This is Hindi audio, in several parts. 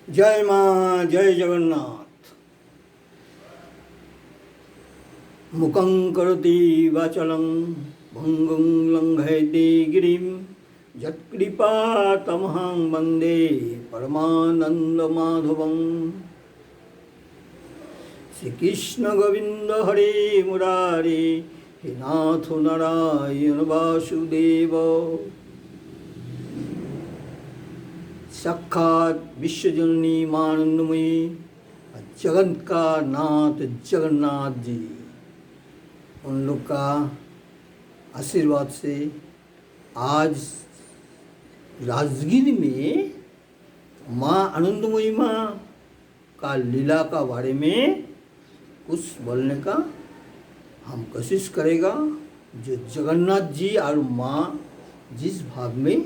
जय माँ जय जगन्नाथ। मुखं करोति वाचलं भंगुं लंघयति गिरिं यत्कृपातमहं वन्दे परमानन्दमाधवं। श्रीकृष्ण गोविंद हरे मुरारे हे नाथ नारायण वासुदेव। साक्षात विश्वजननी मानंदमयी जगत का नाथ जगन्नाथ जी, उन लोग का आशीर्वाद से आज राजगीर में माँ आनंदमयी माँ का लीला का बारे में कुछ बोलने का हम कोशिश करेगा। जो जगन्नाथ जी और माँ जिस भाव में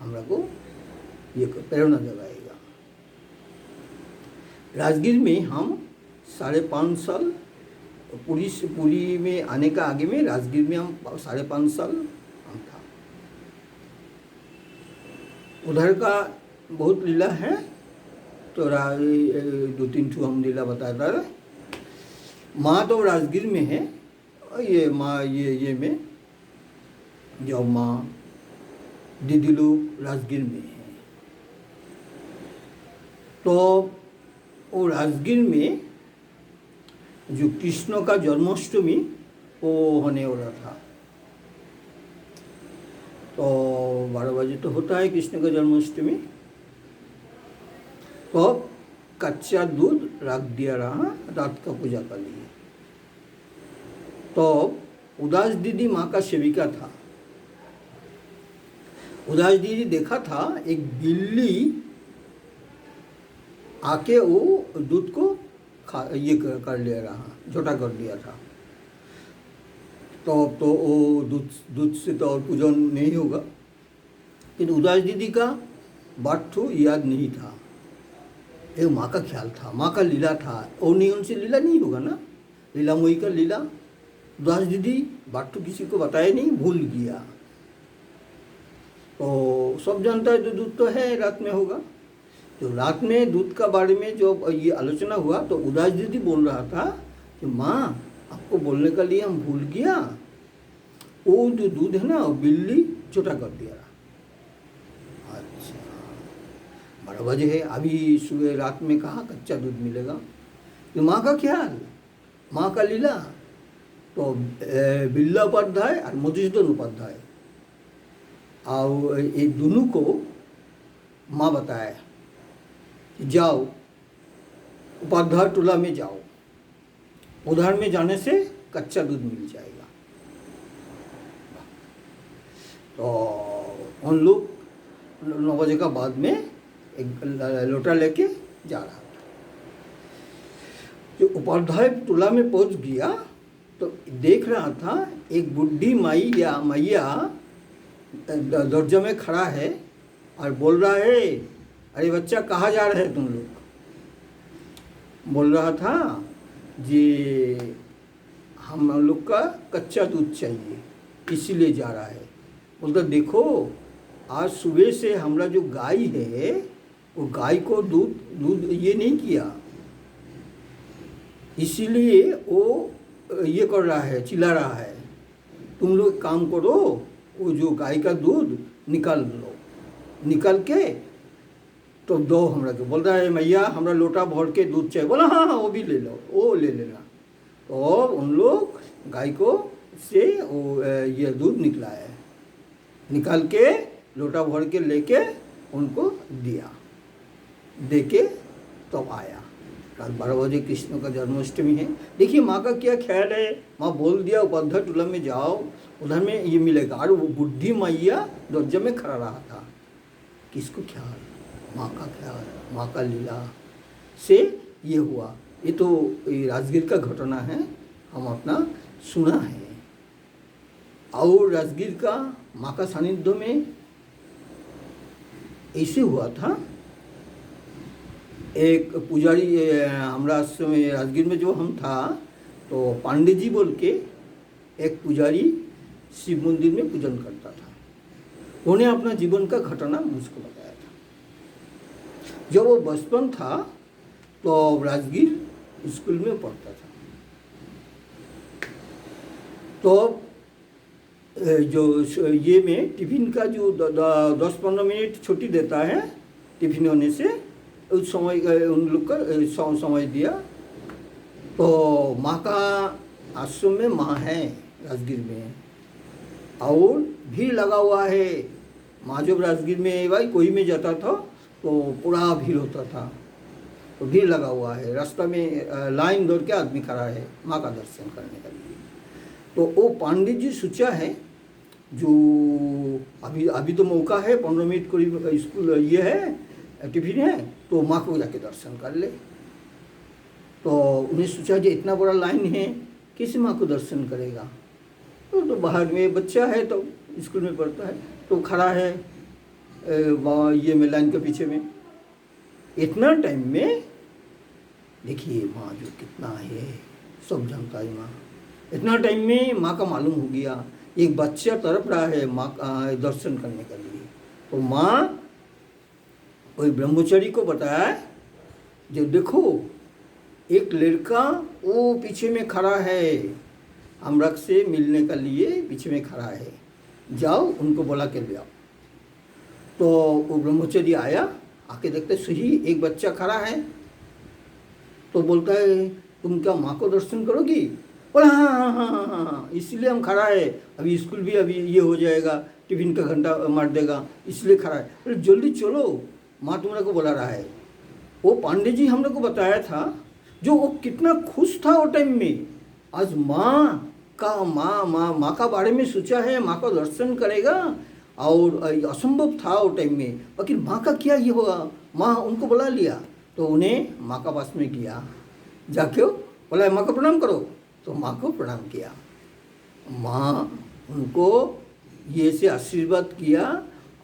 हमरा को ये प्रेरणा जगाएगा। राजगीर में हम 5.5 साल पुरी में आने का आगे में राजगीर में हम 5.5 साल हम था। उधर का बहुत लीला है, तो 2-3 ठू हम लीला बताता है। माँ तो राजगीर में है, ये माँ ये में जो माँ दीदी लोग राजगीर में है। तो वो राजगीर में जो कृष्ण का जन्माष्टमी वो होने वाला था। तो 12 बजे तो होता है कृष्ण का जन्माष्टमी। तो कच्चा दूध रख दिया रहा, रात का पूजा कर लिए। तो उदास दीदी माँ का सेविका था। उदास दीदी देखा था एक बिल्ली आके वो दूध को ये कर ले रहा, झोटा कर दिया था। तो वो दूध से तो और पूजन नहीं होगा, लेकिन उदास दीदी का बात तो याद नहीं था। ये माँ का ख्याल था, माँ का लीला था। और नहीं उनसे लीला नहीं होगा ना, लीला मोई का लीला। उदास दीदी बात तो किसी को बताया नहीं, भूल गया। तो सब जानता है जो दूध तो है रात में होगा। तो रात में दूध का बारे में जो ये आलोचना हुआ, तो उदास दीदी बोल रहा था कि माँ आपको बोलने के लिए हम भूल गया, वो जो दूध है ना वो बिल्ली छोटा कर दिया। अच्छा 12 बजे है, अभी सुबह रात में कहाँ कच्चा दूध मिलेगा। तो माँ का ख्याल, माँ का लीला। तो बिल्ला उपाध्याय और मधुसूदन उपाध्याय और ये दोनों को माँ बताया, जाओ उपाध्याय टोला में जाओ, उधर में जाने से कच्चा दूध मिल जाएगा। तो उन लोग 9 बजे का बाद में एक लोटा लेके जा रहा था। जो उपाध्याय टोला में पहुंच गया तो देख रहा था एक बुढ़ी मैया दरजा में खड़ा है और बोल रहा है, अरे बच्चा कहाँ जा रहे हैं तुम लोग। बोल रहा था जी हम लोग का कच्चा दूध चाहिए इसीलिए जा रहा है। बोलता देखो आज सुबह से हमारा जो गाय है वो गाय को दूध ये नहीं किया, इसीलिए वो ये कर रहा है, चिल्ला रहा है। तुम लोग काम करो, वो जो गाय का दूध निकाल लो, निकाल के तो दो हमरा के। बोल रहा है मैया हमरा लोटा भर के दूध चाहिए। बोला हाँ हाँ वो भी ले लो, वो ले लेना। तो उन लोग गाय को से वो ये दूध निकला है, निकाल के लोटा भर के लेके उनको दिया, दे के तो आया। रात 12 बजे कृष्ण का जन्माष्टमी है। देखिए माँ का क्या ख्याल है। माँ बोल दिया उपाध्याय टोला में जाओ, उधर में ये मिलेगा। और वो बुढ़ी मैया दरजा में खड़ा रहा था। किसको ख्याल, माँ का ख्याल, माँ का लीला से ये हुआ। ये तो ये राजगीर का घटना है, हम अपना सुना है। और राजगीर का माँ का सानिध्य में ऐसे हुआ था। एक पुजारी हमारा राजगीर में जो हम था, तो पांडे जी बोल के एक पुजारी शिव मंदिर में पूजन करता था। उन्हें अपना जीवन का घटना मुझको बताया था। जब वो बचपन था तो राजगीर स्कूल में पढ़ता था। तो जो ये में टिफिन का जो 10-15 मिनट छुट्टी देता है टिफिन होने से, उस समय उन लोग का समय दिया। तो माँ का आश्रम में माँ है राजगीर में, और भीड़ लगा हुआ है। माँ जब राजगीर में भाई कोई में जाता था तो पूरा भीड़ होता था, तो भीड़ लगा हुआ है। रास्ता में लाइन दौड़ के आदमी खड़ा है माँ का दर्शन करने के लिए। तो वो पंडित जी सोचा है जो अभी तो मौका है, 15 मिनट करीब स्कूल ये है टिफिन है, तो माँ को जाके दर्शन कर ले। तो उन्हें सोचा जो इतना बड़ा लाइन है किसी माँ को दर्शन करेगा। तो बाहर में बच्चा है तो स्कूल में पढ़ता है, तो खड़ा है ये में लाइन के पीछे में। इतना टाइम में देखिए माँ जो कितना है सब जानता है माँ। इतना टाइम में माँ का मालूम हो गया एक बच्चा तड़प रहा है माँ का दर्शन करने के लिए। तो माँ कोई ब्रह्मचारी को बताया जो देखो एक लड़का वो पीछे में खड़ा है, अमृत से मिलने के लिए पीछे में खड़ा है, जाओ उनको बुला के ले आओ। तो वो ब्रह्मचारी आया, आके देखते सही एक बच्चा खड़ा है। तो बोलता है तुम क्या माँ को दर्शन करोगी? बोला हाँ हाँ हाँ हाँ हाँ हाँ, इसलिए हम खड़ा है, अभी स्कूल भी अभी ये हो जाएगा, टिफिन का घंटा मार देगा, इसलिए खड़ा है। अरे जल्दी चलो, माँ तुम्हारे को बुला रहा है। वो पांडे जी हम लोग को बताया था जो वो कितना खुश था वो टाइम में। आज माँ का बारे में सोचा है, माँ का दर्शन करेगा, और असंभव था वो टाइम में। लेकिन माँ का क्या ये होगा, माँ उनको बुला लिया। तो उन्हें माँ का पास में किया, जाके बोला माँ को प्रणाम करो। तो माँ को प्रणाम किया, माँ उनको ये से आशीर्वाद किया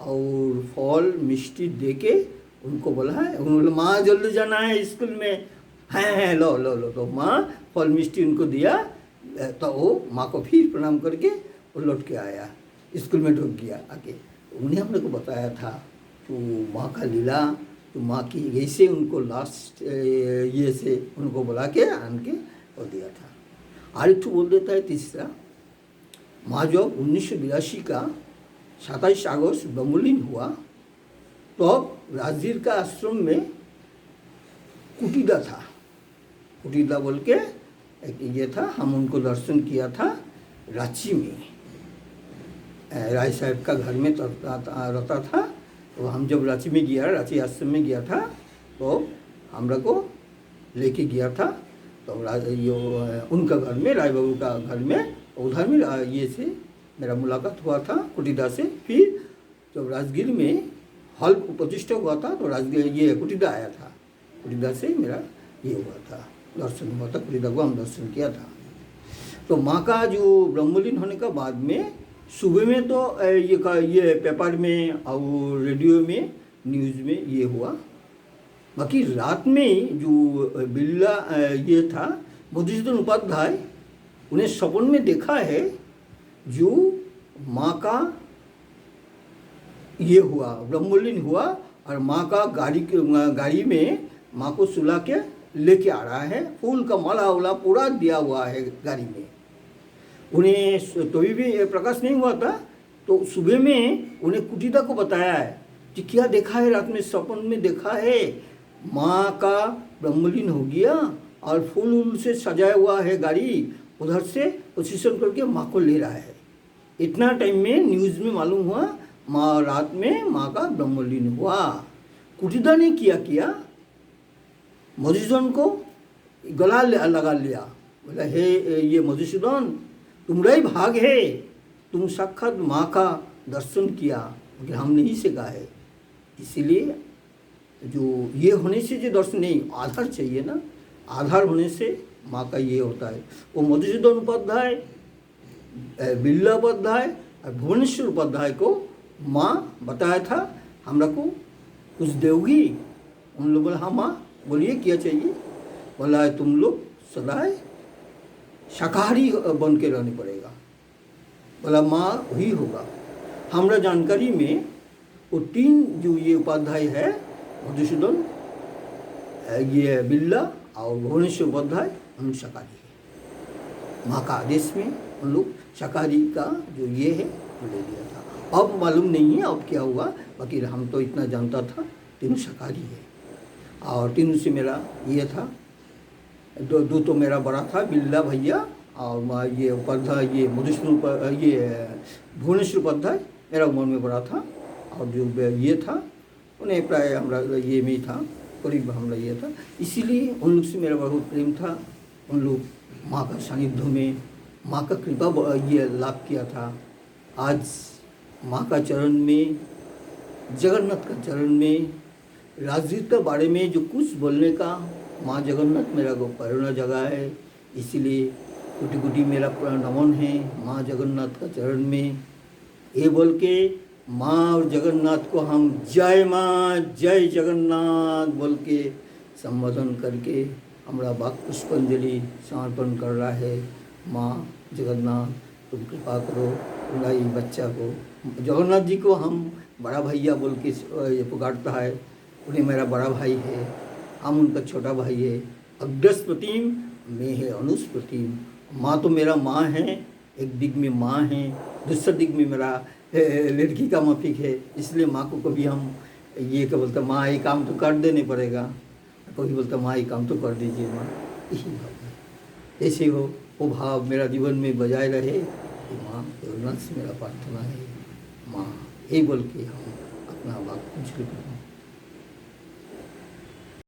और फल मिष्टी दे के उनको बोला है। उन्होंने माँ जल्दी जाना है स्कूल में, हैं लो लो लो। तो माँ फल मिष्टी उनको दिया। तो वो माँ को फिर प्रणाम करके वो लौट के आया, स्कूल में ढुक गया आके। उन्हें हमने को बताया था तो माँ का लीला, तो माँ की ऐसे उनको लास्ट ये से उनको बुला के आन के और दिया था। और एक बोल देता है तीसरा, माँ जब 1982 का 27 अगस्त ब्रह्मलीन हुआ तो राजगीर का आश्रम में कुटीदा था। कुटीदा बोल के एक ये था, हम उनको दर्शन किया था रांची में, राय साहब का घर में रहता था। तो हम जब रांची में गया, रांची आश्रम में गया था, तो हम लोग को लेके गया था। तो उनका घर में, राय बाबू का घर में, उधर में ये से मेरा मुलाकात हुआ था कुटीदा से। फिर जब राजगीर में हॉल प्रतिष्ठा हुआ था तो राजगीर ये कुटीदा आया था, कुटीदा से मेरा ये हुआ था, दर्शन हुआ था, कुटीदा को हम दर्शन किया था। तो माँ का जो ब्रह्मलीन होने का बाद में सुबह में तो ये पेपर में और रेडियो में न्यूज़ में ये हुआ। बाकी रात में जो बिल्ला ये था मधुसूदन उपाध्याय, उन्हें सपन में देखा है जो माँ का ये हुआ, ब्रह्मलीन हुआ, और माँ का गाड़ी में माँ को सुला के लेके आ रहा है, फूल का माला वाला पूरा दिया हुआ है गाड़ी में। उन्हें तो भी प्रकाश नहीं हुआ था। तो सुबह में उन्हें कुटीदा को बताया है कि क्या देखा है, रात में सपन में देखा है माँ का ब्रह्मलीन हो गया और फूल से सजाया हुआ है गाड़ी, उधर से पोजीशन करके माँ को ले रहा है। इतना टाइम में न्यूज़ में मालूम हुआ माँ रात में माँ का ब्रह्मलीन हुआ। कुटीदा ने किया मधुसूदन को गला लगा लिया, बोला हे ये मधुसूदन तुम्हारा ही भाग है, तुम साक्षात माँ का दर्शन किया, लेकिन हमने ही से कहा है। इसीलिए जो ये होने से जो दर्शन नहीं, आधार चाहिए ना, आधार होने से माँ का ये होता है। वो मधुसूदन उपाध्याय, बिल्ला उपाध्याय और भुवनेश्वर उपाध्याय को माँ बताया था हमरा को कुछ दोगी। उन लोग बोला हाँ माँ बोलिए क्या चाहिए। बोला है तुम लोग सदाए शाकाहारी बन के रहने पड़ेगा। बोला माँ वही होगा। हमरा जानकारी में वो 3 जो ये उपाध्याय है मधुसूदन, ये बिल्ला और भुवनेश्वर उपाध्याय हम शाकाहारी है। माँ का आदेश में उन लोग शाकाहारी का जो ये है वो ले लिया था। अब मालूम नहीं है अब क्या हुआ, बाकी हम तो इतना जानता था तीनों शाकाहारी है। और तीनों से मेरा ये था, दो तो मेरा बड़ा था बिल्ला भैया, और ये उपाध्याय ये मधुसूदन ये भुवनेश्वर उपाध्याय मेरा उम्र में बड़ा था। और जो ये था उन्हें प्राय हमारा ये में ही था, करीब हमारा ये था। इसीलिए उन लोग से मेरा बहुत प्रेम था। उन लोग माँ का सानिध्य में माँ का कृपा ये लाभ किया था। आज माँ का चरण में, जगन्नाथ का चरण में, राजनीति के बारे में जो कुछ बोलने का माँ जगन्नाथ मेरा को प्रेरणा जगह है। इसीलिए कोटि कोटि मेरा नमन है माँ जगन्नाथ का चरण में। ये बोल के माँ और जगन्नाथ को हम जय माँ जय जगन्नाथ बोल के संबोधन करके हमारा वाक पुष्पांजलि समर्पण कर रहा है। माँ जगन्नाथ तुम कृपा करो हमारा ये बच्चा को। जगन्नाथ जी को हम बड़ा भैया बोल के ये पुकारता है। उन्हें मेरा बड़ा भाई है, हम उनका छोटा भाई है। अग्रस प्रतिम मैं है अनुस प्रतिम। माँ तो मेरा माँ है, एक दिग में माँ है, दूसरा दिग में मेरा लड़की का माफिक है। इसलिए माँ को कभी हम ये क्या बोलते माँ ये काम तो कर देने पड़ेगा, कभी बोलता माँ ये काम तो कर दीजिए माँ। यही भाव है, ऐसे हो वो भाव मेरा जीवन में बजाय रहे। माँ जगन्नाथ से मेरा प्रार्थना है। माँ यही बोल के हम अपना वाक्य